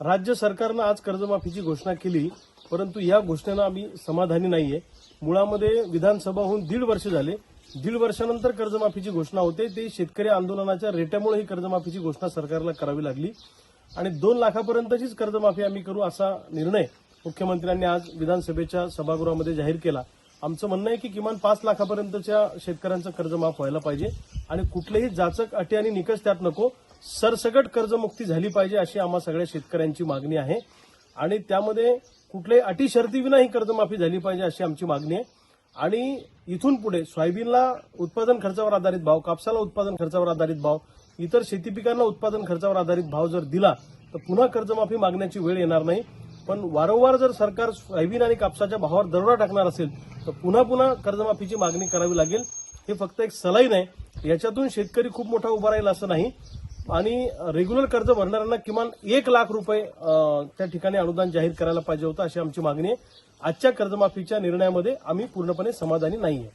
राज्य सरकारनं आज कर्जमाफीची घोषणा केली, परंतु या घोषणेनं आम्ही समाधानी नाहीये। मुळामध्ये विधानसभा होऊन 1.5 वर्ष झाले। 1.5 वर्षानंतर कर्जमाफीची घोषणा होते। ते शेतकरी आंदोलनाच्या रेट्यामुळे ही कर्जमाफीची घोषणा सरकारला करावी लागली आणि 2 लाखापर्यंतचीच कर्जमाफी आम्ही करू असा निर्णय मुख्यमंत्र्यांनी आज विधानसभेच्या सभागृहामध्ये जाहीर केला। आमचं म्हणणं आहे की किमान 5 लाखापर्यंतच्या शेतकऱ्यांचं कर्ज माफ व्हायला पाहिजे आणि कुठलेही जाचक अटी आणि निकष त्यात नको, सरसकट कर्जमुक्ती झाली पाहिजे अशी आम्हा सगळ्या शेतकऱ्यांची मागणी आहे आणि त्यामध्ये कुठल्याही अटी शर्तीविना ही कर्जमाफी झाली पाहिजे अशी आमची मागणी आहे। आणि इथून पुढे सोयाबीनला उत्पादन खर्चावर आधारित भाव, कापसाला उत्पादन खर्चावर आधारित भाव, इतर शेती पिकांना उत्पादन खर्चावर आधारित भाव जर दिला तर पुन्हा कर्जमाफी मागण्याची वेळ येणार नाही। पण वारंवार जर सरकार सोयाबीन आणि कापसाच्या भावावर दरोडा टाकणार असेल तर पुन्हा पुन्हा कर्जमाफीची मागणी करावी लागेल। हे फक्त एक सलाईन आहे, याच्यातून शेतकरी खूप मोठा उभा राहील असं नाही आणि रेग्युलर कर्ज भरणाऱ्यांना किमान 1 लाख रुपये त्या ठिकाणी अनुदान जाहीर करायला पाहिजे होतं अशी आमची मागणी आहे। आजच्या कर्जमाफीच्या निर्णयामध्ये आम्ही पूर्णपणे समाधानी नाहीये।